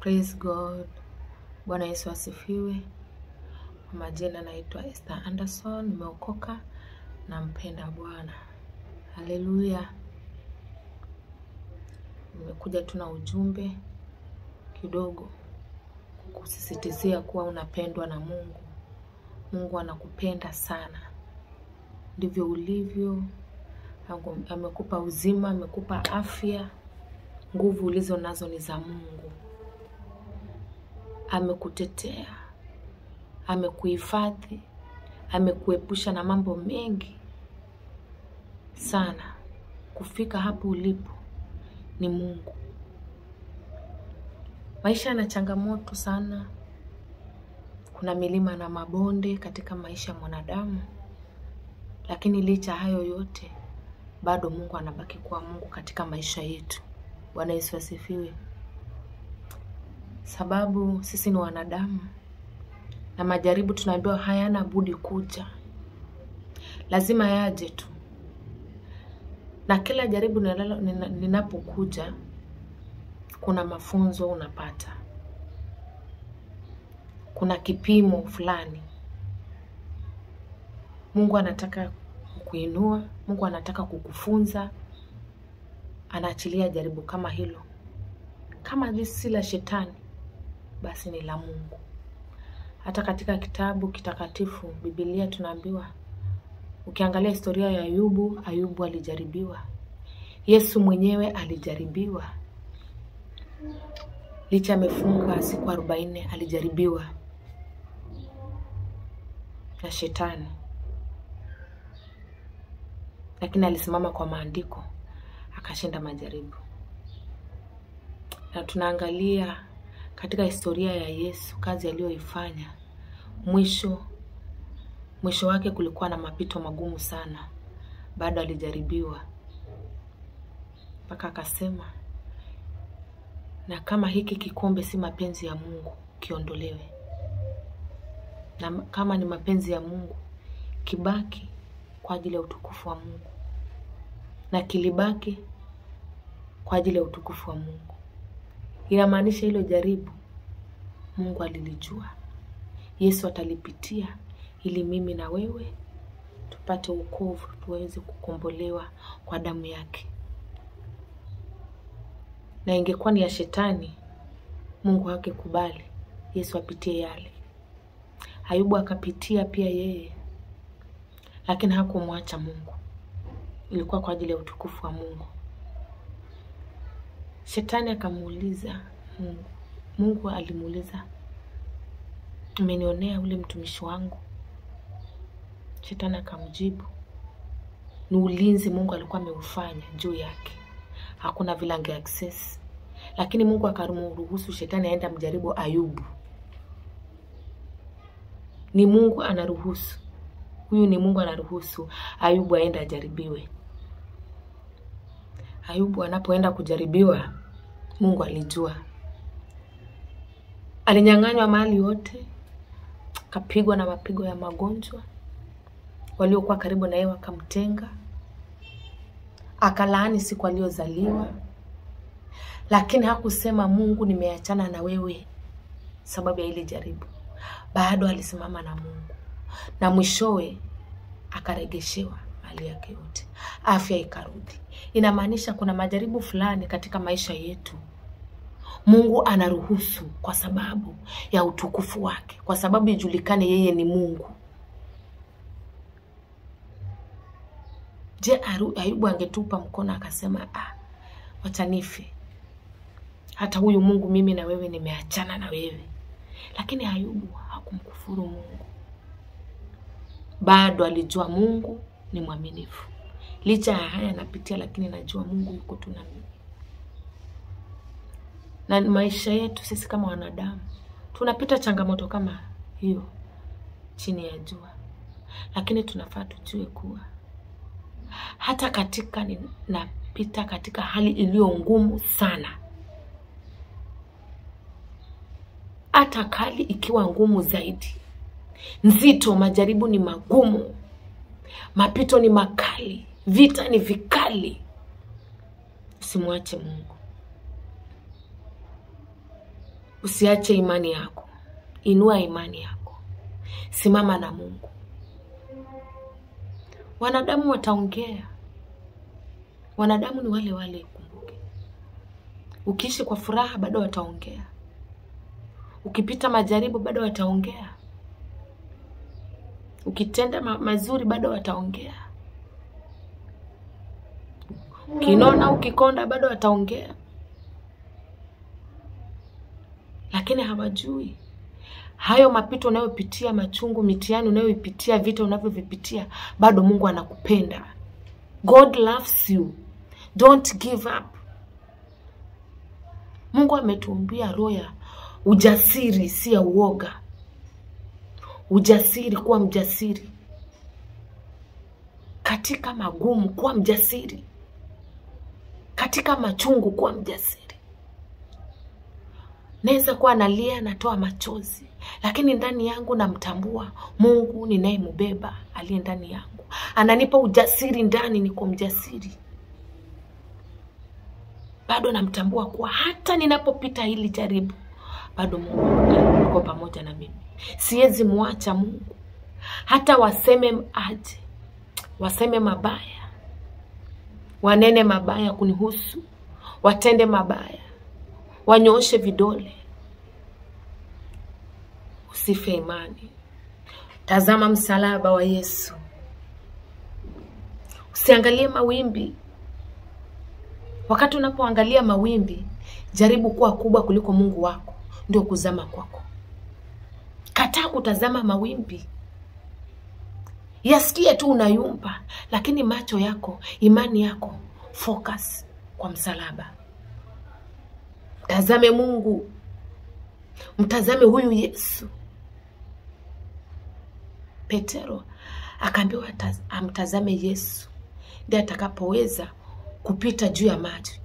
Praise God. Bwana Yesu asifiwe. Kwa majina naitwa Esther Anderson, nimeokoka na mpenda Bwana. Haleluya. Nimekuja tu na ujumbe kidogo kusisitizia kuwa unapendwa na Mungu. Mungu anakupenda sana. Ndivyo ulivyo. Amekupa uzima, amekupa afya. Nguvu ulizo nazo ni za Mungu. Amekutetea, amekuhifadhi, amekuepusha na mambo mengi sana. Kufika hapo ulipo ni Mungu. Maisha yana changamoto sana. Kuna milima na mabonde katika maisha ya mwanadamu. Lakini licha hayo yote, bado Mungu anabaki kuwa Mungu katika maisha yetu. Bwana Yesu asifiwe. Sababu sisi ni wanadamu na majaribu tunaambiwa hayana budi kuja. Lazima yaje tu. Na kila jaribu linapokuja kuna mafunzo unapata. Kuna kipimo fulani. Mungu anataka kukuinua, Mungu anataka kukufunza. Anaachilia jaribu kama hilo. Kama si la shetani, basi ni la Mungu. Hata katika kitabu kitakatifu Biblia tunaambiwa, ukiangalia historia ya Ayubu alijaribiwa. Yesu mwenyewe alijaribiwa. Licha amefunga siku 40 alijaribiwa na shetani. Lakini alisimama kwa maandiko, akashinda majaribu. Na tunaangalia katika historia ya Yesu, kazi aliyoifanya, mwisho wake kulikuwa na mapito magumu sana. Bado alijaribiwa. Mpaka akasema, na kama hiki kikombe si mapenzi ya Mungu, kiondolewe. Na kama ni mapenzi ya Mungu, kibaki kwa ajili ya utukufu wa Mungu. Na kilibaki kwa ajili ya utukufu wa Mungu. Inamaanisha hilo jaribu Mungu alilijua. Yesu atalipitia ili mimi na wewe tupate wokovu, tuweze kukombolewa kwa damu yake. Na ingekuwa ni ya shetani, Mungu hakukubali Yesu apitie yale. Ayubu akapitia pia yeye. Lakini hakumwacha Mungu. Ilikuwa kwa ajili ya utukufu wa Mungu. Shetani akamuuliza Mungu. Mungu alimuuliza, umenionea ule mtumishi wangu? Shetani akamjibu, ni ulinzi Mungu alikuwa ameufanya juu yake. Hakuna vilange access. Lakini Mungu akaruhusu shetani aende mjaribu Ayubu. Ni Mungu anaruhusu. Huyu ni Mungu anaruhusu Ayubu aende ajaribiwe. Ayubu anapoenda kujaribiwa, Mungu alijua. Alinyang'anywa mali yote, kapigwa na mapigo ya magonjwa. Waliokuwa karibu na yeye wakamtenga. Akalaani siku aliyozaliwa. Lakini hakusema Mungu nimeachana na wewe sababu ya ile jaribu. Bado alisimama na Mungu. Na mwishowe akaregeshewa mali yake yote. Afya ikarudi. Inamaanisha kuna majaribu fulani katika maisha yetu Mungu anaruhusu kwa sababu ya utukufu wake, kwa sababu ijulikane yeye ni Mungu. Je, Ayubu angetupa mkono akasema, wacha nife. Hata huyu Mungu mimi na wewe nimeachana na wewe. Lakini Ayubu hakumkufuru Mungu. Bado alijua Mungu ni mwaminifu. Licha ya haya napitia, lakini najua Mungu yuko tu na mimi. Na maisha yetu sisi kama wanadamu tunapita changamoto kama hiyo chini ya jua. Lakini tunafaa tujue kuwa hata katika napita katika hali iliyo ngumu sana, hata kali ikiwa ngumu zaidi, nzito, majaribu ni magumu, mapito ni makali, vita ni vikali, usimwache Mungu. Usiache imani yako. Inua imani yako. Simama na Mungu. Wanadamu wataongea. Wanadamu ni wale wale, kumbuke. Ukiishi kwa furaha bado wataongea. Ukipita majaribu bado wataongea. Ukitenda mazuri bado wataongea. Ukinona ukikonda bado wataongea. Lakini hawajui hayo mapito unayopitia, machungu, mitihani unayoipitia, vita unavyovipitia, bado Mungu anakupenda. God loves you. Don't give up. Mungu ametuumbia roho ya ujasiri, si ya uoga. Ujasiri, kuwa mjasiri. Katika magumu kuwa mjasiri. Katika machungu kuwa mjasiri. Naweza kuwa nalia, natoa machozi, lakini ndani yangu namtambua Mungu ninayembeba aliye ndani yangu. Ananipa ujasiri ndani, niko mjasiri. Bado namtambua kuwa hata ninapopita hili jaribu, bado Mungu yuko pamoja na mimi. Siwezi muacha Mungu. Hata waseme aje, waseme mabaya, wanene mabaya kunihusu, watende mabaya, wanyooshe vidole, usife imani. Tazama msalaba wa Yesu. Usiangalie mawimbi. Wakati unapoangalia mawimbi, jaribu kuwa kubwa kuliko Mungu wako, ndio kuzama kwako. Kataa kutazama mawimbi. Yasikie tu unayumba, lakini macho yako, imani yako, focus kwa msalaba. Mtazame Mungu. Mtazame huyu Yesu. Petero akaambiwa amtazame Yesu, ndiye atakapoweza kupita juu ya maji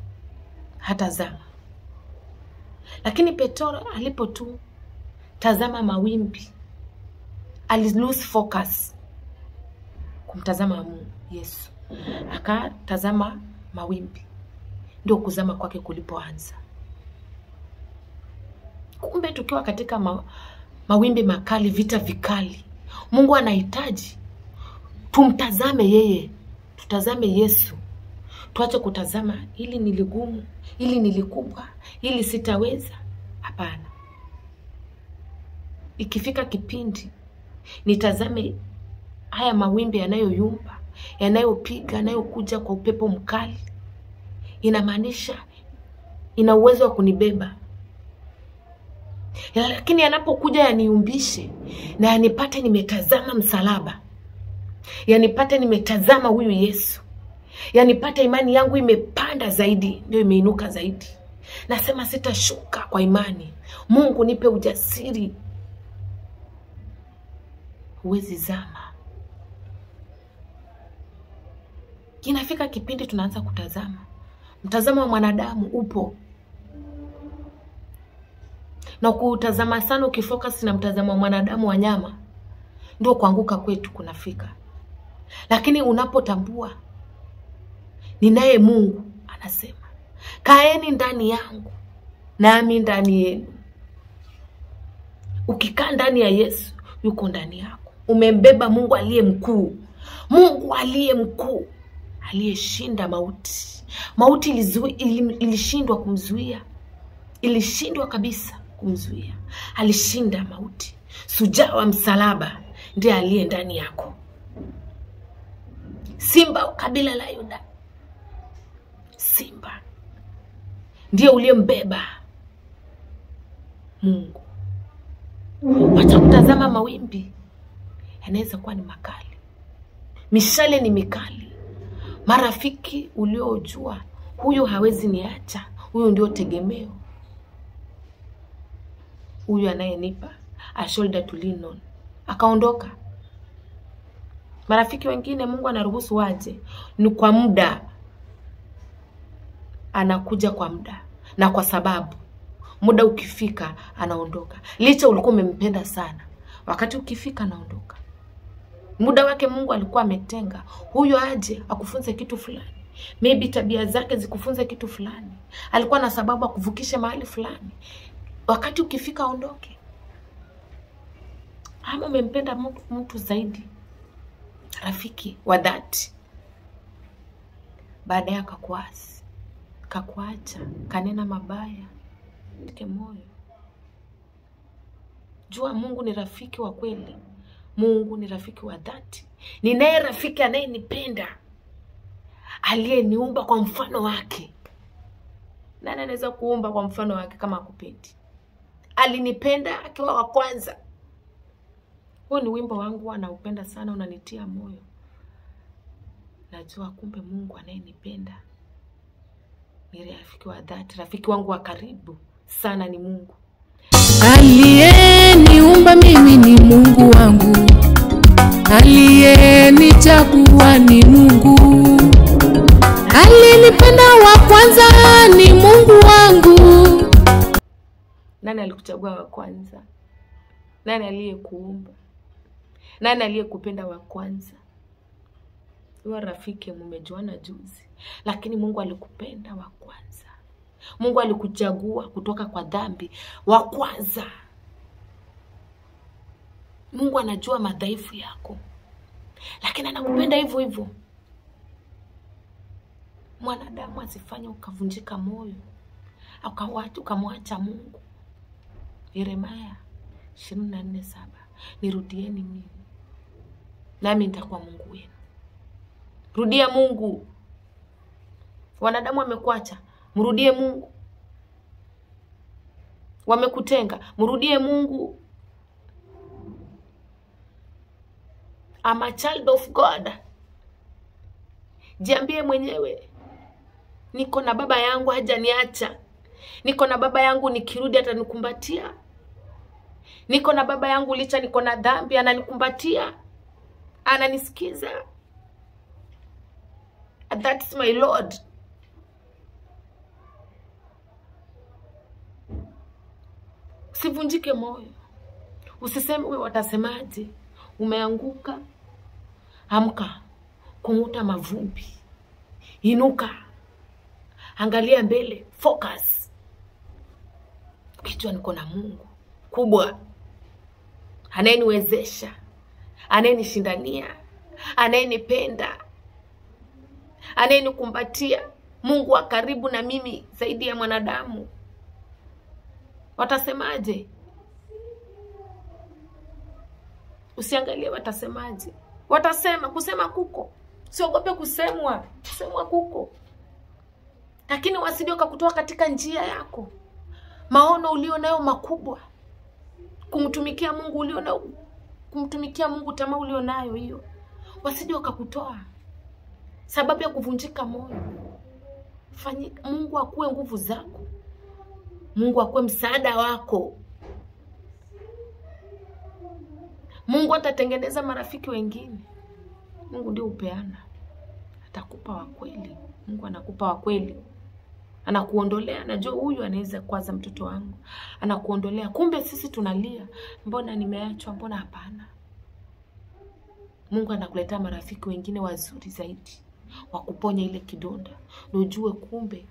hatazama. Lakini Petero alipo tu tazama mawimbi, lose focus kumtazama Yesu. Akatazama mawimbi, ndio kuzama kwake kulipoanza. Kumbe tukiwa katika mawimbi makali, vita vikali, Mungu anahitaji tumtazame yeye, tutazame Yesu. Tuache kutazama hili ni ligumu, hili ni likubwa, hili sitaweza. Hapana. Ikifika kipindi nitazame haya mawimbi yanayoyumba, yanayopiga, yanayokuja kwa upepo mkali, inamaanisha ina uwezo wa kunibeba. Lakini yanapokuja yaniumbishe na yanipate nimetazama msalaba, yanipate nimetazama huyu Yesu, yanipate imani yangu imepanda zaidi, ndio imeinuka zaidi. Nasema sitashuka kwa imani. Mungu nipe ujasiri. Huwezi zama. Inafika kipindi tunaanza kutazama. Mtazamo wa mwanadamu upo. Na kutazama sana ukifocus na mtazamo wa mwanadamu, wa nyama, ndio kuanguka kwetu kunafika. Lakini unapotambua ninaye Mungu, anasema kaeni ndani yangu nami ndani yenu. Ukikaa ndani ya Yesu, yuko ndani yako. Umembeba Mungu aliye mkuu. Mungu aliye mkuu, aliyeshinda mauti. Mauti ilishindwa kumzuia. Ilishindwa kabisa kumzuia. Alishinda mauti. Shujaa wa msalaba ndiye aliye ndani yako. Simba kabila la Yuda. Simba ndiye uliyembeba Mungu. Wacha kutazama mawimbi. Yanaweza kuwa ni makali. Mishale ni mikali. Marafiki uliojua, huyu hawezi niacha, huyu ndio tegemeo, huyu anayenipa a shoulder to lean on, akaondoka. Marafiki wengine Mungu anaruhusu waje, ni kwa muda. Anakuja kwa muda, na kwa sababu muda ukifika anaondoka. Licha ulikuwa umempenda sana, wakati ukifika anaondoka. Muda wake Mungu alikuwa ametenga, huyo aje akufunze kitu fulani. Maybe tabia zake zikufunze kitu fulani. Alikuwa na sababu akuvukishe mahali fulani. Wakati ukifika ondoke. Ama umempenda mtu zaidi, rafiki wa dhati, baadaye akakuasi, kakuacha, kanena mabaya, tike moyo. Jua Mungu ni rafiki wa kweli. Mungu ni rafiki wa dhati. Ninaye rafiki anayenipenda, aliyeniumba kwa mfano wake. Nani anaweza kuumba kwa mfano wake kama hakupendi? Alinipenda akiwa wa kwanza. Huo ni wimbo wangu, anaupenda sana, unanitia moyo. Najua kumbe Mungu anayenipenda ni rafiki wa dhati, rafiki wangu wa karibu sana ni Mungu. Aliyeniumba mimi ni Mungu wangu. Aliyenichagua ni Mungu. Alinipenda wa kwanza ni Mungu wangu. Nani alikuchagua wa kwanza? Nani aliyekuumba? Nani aliyekupenda wa kwanza? Wewe rafiki mmejuana juzi, lakini Mungu alikupenda wa kwanza. Mungu alikuchagua kutoka kwa dhambi wa kwanza. Mungu anajua madhaifu yako, lakini anakupenda hivyo hivyo. Mwanadamu asifanye ukavunjika moyo, ukamwacha Mungu. Yeremia 24:7. Nirudieni mimi, nami nitakuwa Mungu wenu. Rudia Mungu. Wanadamu wamekuacha, mrudie Mungu. Wamekutenga, mrudie Mungu. I'm a child of God. Jiambie mwenyewe, niko na baba yangu hajaniacha. Niko na baba yangu, nikirudi atanikumbatia. Niko na baba yangu licha niko na dhambi, ananikumbatia, ananisikiza. And that's my Lord. Usivunjike moyo. Usiseme wewe watasemaje. Umeanguka, amka, kunguta mavumbi. Inuka. Angalia mbele, focus. Kichwa niko na Mungu kubwa, anayeniwezesha, anayenishindania, anayenipenda, anayenikumbatia. Mungu wa karibu na mimi zaidi ya mwanadamu. Watasemaje? Usiangalie watasemaje. Watasema, kusema kuko. Usiogope kusemwa, kusemwa kuko. Lakini wasije kukutoa katika njia yako. Maono ulio nayo makubwa, kumtumikia Mungu ulio nayo, kumtumikia Mungu tamaa ulio nayo hiyo, wasije kukutoa sababu ya kuvunjika moyo. Mungu akuwe nguvu zako. Mungu akuwe msaada wako. Mungu atatengeneza marafiki wengine. Mungu ndio upeana. Atakupa wa kweli. Mungu anakupa wa kweli. Anakuondolea, najua huyu anaweza kuaza mtoto wangu. Anakuondolea. Kumbe sisi tunalia, mbona nimeachwa, mbona hapana. Mungu anakuletea marafiki wengine wazuri zaidi, wakuponya ile kidonda. Nujue kumbe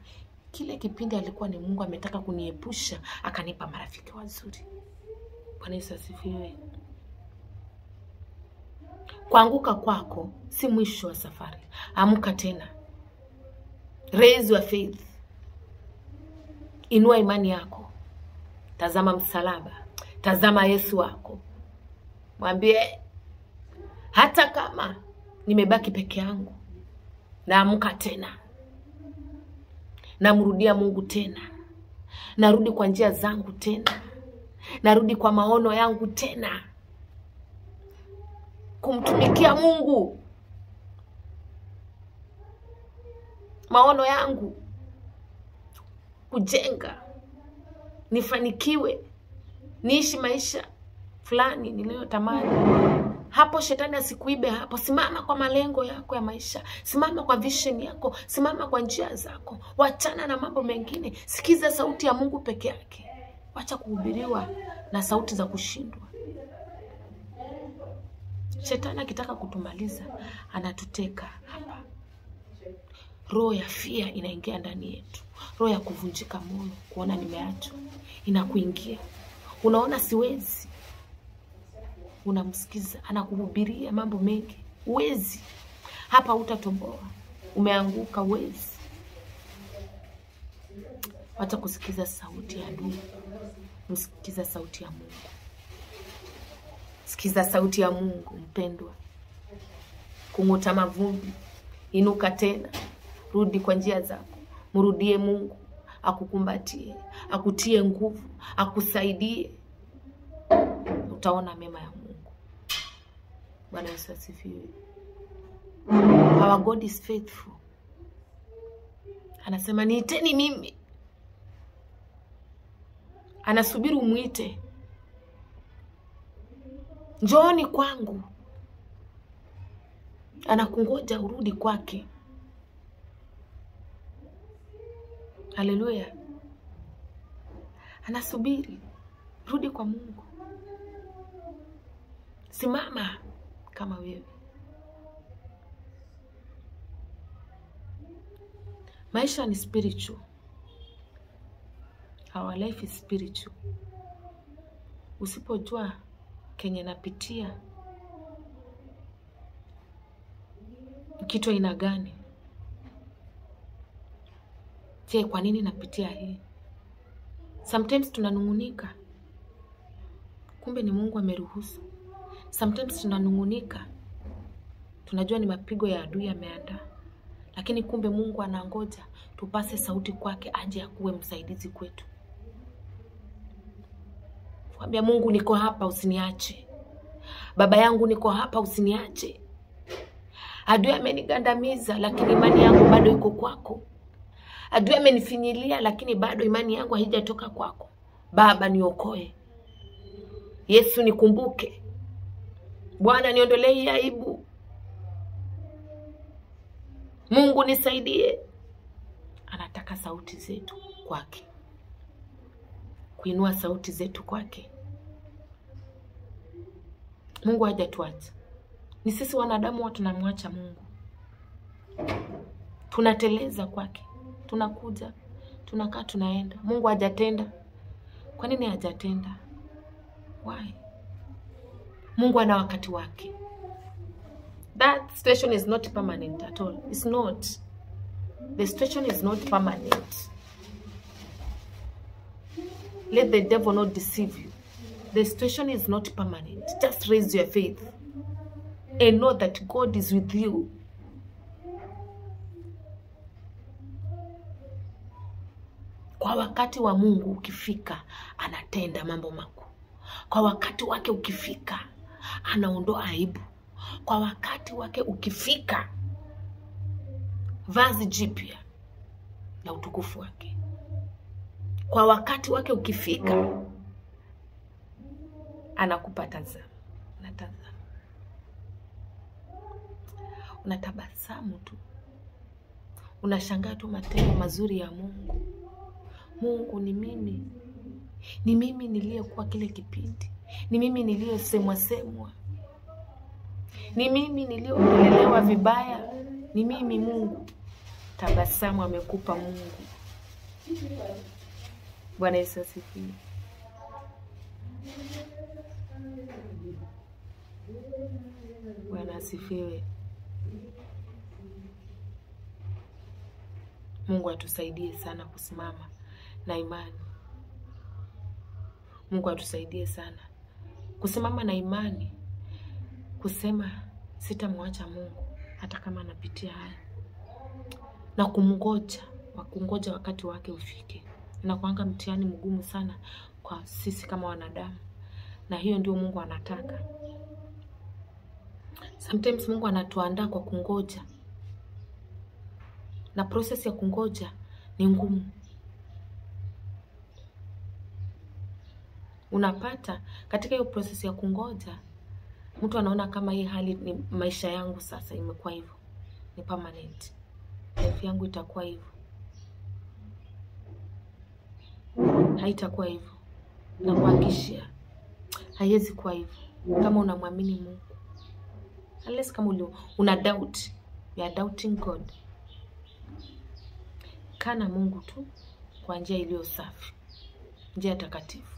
kile kipindi alikuwa ni Mungu ametaka kuniepusha, akanipa marafiki wazuri. Bwana Yesu asifiwe. Kuanguka kwako si mwisho wa safari. Amka tena. Raise your faith. Inua imani yako. Tazama msalaba. Tazama Yesu wako. Mwambie, hata kama nimebaki peke yangu, naamka tena. Namrudia Mungu tena. Narudi kwa njia zangu tena. Narudi kwa maono yangu tena. Kumtumikia Mungu. Maono yangu kujenga, nifanikiwe, niishi maisha fulani niliyotamani. Hapo shetani asikuibe hapo. Simama kwa malengo yako ya maisha. Simama kwa vision yako. Simama kwa njia zako. Wachana na mambo mengine. Sikiza sauti ya Mungu peke yake. Wacha kuhubiriwa na sauti za kushindwa. Shetani akitaka kutumaliza, anatuteka hapa. roho ya fear inaingia ndani yetu, roho ya kuvunjika moyo, kuona nimeachwa inakuingia. Unaona siwezi, unamsikiza anakuhubiria mambo mengi, uwezi hapa, utatomboa, umeanguka, uwezi. Wacha kusikiza sauti ya adui, msikiza sauti ya Mungu. Sikiza sauti ya Mungu mpendwa. Kung'uta mavumbi, inuka tena, rudi kwa njia zako, mrudie Mungu, akukumbatie, akutie nguvu, akusaidie. Utaona mema ya Mungu. Bwana Yesu asifiwe. Our God is faithful. Anasema niiteni mimi. Anasubiri umuite. Njooni kwangu. Anakungoja urudi kwake. Haleluya. Anasubiri, rudi kwa Mungu. Simama kama wewe. Maisha ni spiritual. Our life is spiritual. Usipojua kenye napitia kitu aina gani, je, kwa nini napitia hii? Sometimes tunanungunika, kumbe ni Mungu ameruhusu. Sometimes tunanungunika, tunajua ni mapigo ya adui ameandaa, lakini kumbe Mungu anangoja tupase sauti kwake aje akuwe msaidizi kwetu. Mwambie Mungu, niko hapa, usiniache. Baba yangu, niko hapa, usiniache. Adui amenigandamiza, lakini imani yangu bado iko kwako. Adui amenifinyilia, lakini bado imani yangu haijatoka kwako. Baba, niokoe. Yesu, nikumbuke. Bwana, niondolee aibu. Mungu, nisaidie. Anataka sauti zetu kwake, kuinua sauti zetu kwake. Mungu hajatuacha. Ni sisi wanadamu tunamwacha Mungu. Tunateleza kwake. Tunakuja, tunakaa, tunaenda. Mungu hajatenda. Kwa nini hajatenda? Why? Mungu ana wakati wake. That situation is not permanent at all. It's not. The situation is not permanent. Let the devil not deceive you. The situation is not permanent. Just raise your faith and know that God is with you. Kwa wakati wa Mungu ukifika, anatenda mambo makuu. Kwa wakati wake ukifika, anaondoa aibu. Kwa wakati wake ukifika, vazi jipya la utukufu wake. Kwa wakati wake ukifika, anakupa tazama. Unatazama, unatabasamu tu, unashangaa tu matendo mazuri ya Mungu. Mungu, ni mimi. Ni mimi niliyekuwa kile kipindi. Ni mimi niliyosemwa. Ni mimi niliyoelelewa vibaya. Ni mimi Mungu. Tabasamu amekupa Mungu. Bwana Yesu asifiwe. Bwana asifiwe. Mungu atusaidie sana kusimama na imani. Mungu atusaidie sana kusimama na imani, kusema sitamwacha Mungu hata kama napitia haya, na kungoja wakati wake ufike. Inakuanga mtihani mgumu sana kwa sisi kama wanadamu, na hiyo ndio Mungu anataka. Sometimes Mungu anatuandaa kwa kungoja, na process ya kungoja ni ngumu. Unapata katika hiyo process ya kungoja, mtu anaona kama hii hali ni maisha yangu sasa imekuwa hivyo, ni permanent. Life yangu itakuwa hivyo. Haitakuwa hivyo. Na kuhakikishia haiwezi kuwa hivyo kama unamwamini Mungu. Unless kama una doubt, you are doubting God. Kaa na Mungu tu kwa njia iliyo safi, njia takatifu.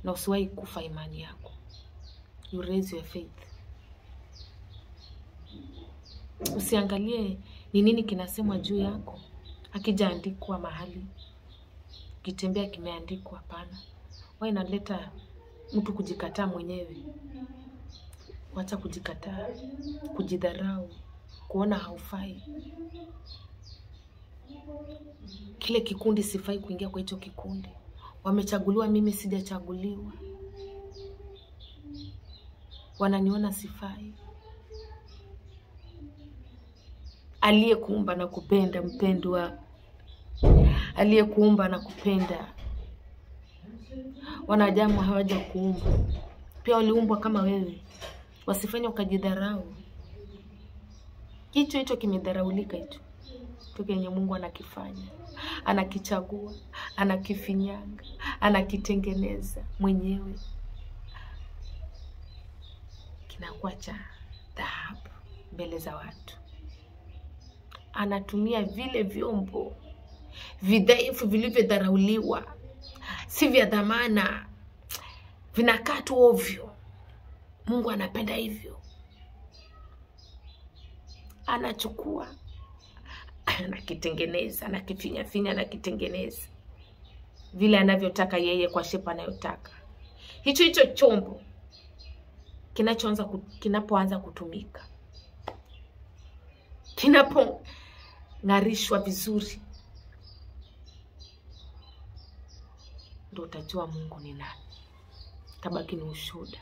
Na usiwahi kufa imani yako. You raise your faith. Usiangalie ni nini kinasemwa juu yako. Hakijaandikwa mahali. Kitembea kimeandikwa, hapana. Wewe inaleta mtu kujikataa mwenyewe. Wacha kujikataa, kujidharau, kuona haufai. Kile kikundi sifai kuingia kwa hicho kikundi. Wamechaguliwa, mimi sijachaguliwa. Wananiona sifai. Aliyekuumba na kupenda, mpendwa. Aliyekuumba na kupenda. Wanadamu hawaja kuumba. Pia waliumbwa kama wewe. Wasifanye ukajidharau. Hicho kimedharaulika hicho. Kenye Mungu anakifanya. Anakichagua, anakifinyanga, anakitengeneza mwenyewe. Kinakuwa cha dhahabu mbele za watu. Anatumia vile vyombo vidhaifu vilivyodharauliwa, si vya dhamana, vinakaa tu ovyo. Mungu anapenda hivyo. Anachukua, anakitengeneza, anakifinya, anakitengeneza vile anavyotaka yeye, kwa shepa anayotaka. Hicho chombo kinapoanza kutumika, kinapong'arishwa vizuri, ndio utajua Mungu ni nani. Tabaki ni ushuhuda.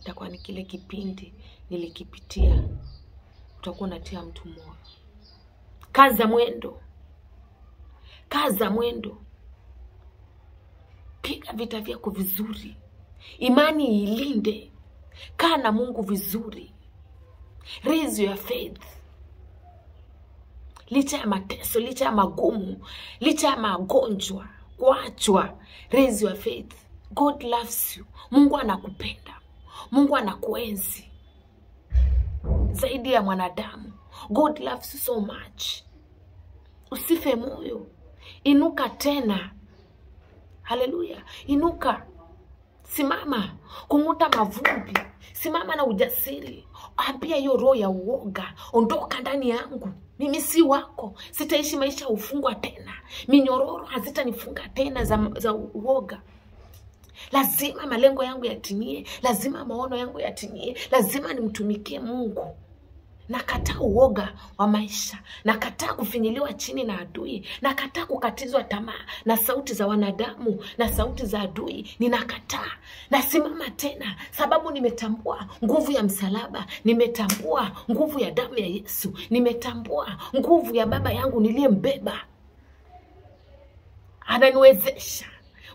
Itakuwa ni kile kipindi nilikipitia. Utakuwa unatia mtu moyo. Kaza mwendo. Kaza mwendo. Piga vita vyako vizuri. Imani ilinde. Kaa na Mungu vizuri. Raise your faith. Licha ya mateso, licha ya magumu, licha ya magonjwa, kuachwa, raise your faith. God loves you. Mungu anakupenda. Mungu anakuenzi zaidi ya mwanadamu. God loves you so much. Usife moyo. Inuka tena. Haleluya. Inuka. Simama. Kung'uta mavumbi. Simama na ujasiri. Ambia hiyo roho ya uoga, ondoka ndani yangu. Mimi si wako. Sitaishi maisha ufungwa tena. Minyororo hazitanifunga tena za uoga. Lazima malengo yangu yatimie. Lazima maono yangu yatimie. Lazima nimtumikie Mungu. Nakataa uoga wa maisha. Nakataa kufinyiliwa chini na adui. Nakataa kukatizwa tamaa na sauti za wanadamu na sauti za adui. Ninakataa. Nasimama tena sababu nimetambua nguvu ya msalaba. Nimetambua nguvu ya damu ya Yesu. Nimetambua nguvu ya baba yangu niliyembeba. Ananiwezesha.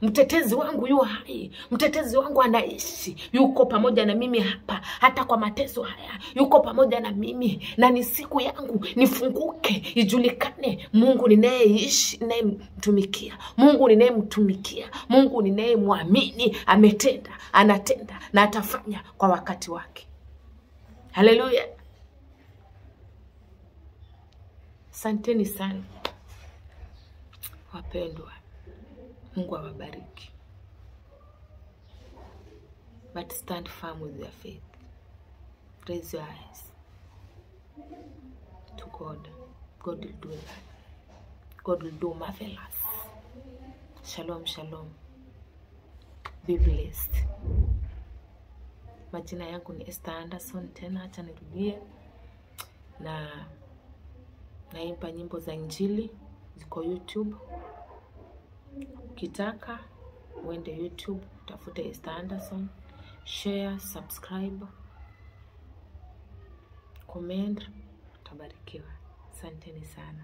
Mtetezi wangu yu hai. Mtetezi wangu anaishi. Yuko pamoja na mimi hapa. Hata kwa mateso haya. Yuko pamoja na mimi. Na ni siku yangu. Nifunguke. Ijulikane. Mungu ninayeishi. Ninayemtumikia. Mungu ninayemtumikia. Mungu ninayemwamini. Ametenda. Anatenda. Na atafanya kwa wakati wake. Haleluya. Asanteni sana. Wapendwa. Mungu awabariki. But stand firm with your faith. Raise your eyes to God. God will do that. God will do marvelous. Shalom, shalom. Be blessed. Majina yangu ni Esther Anderson. Tena acha nirudie. Na naimba nyimbo za Injili. Ziko YouTube. Ukitaka uende YouTube, utafute Esther Anderson, share, subscribe, comment, utabarikiwa. Asanteni sana.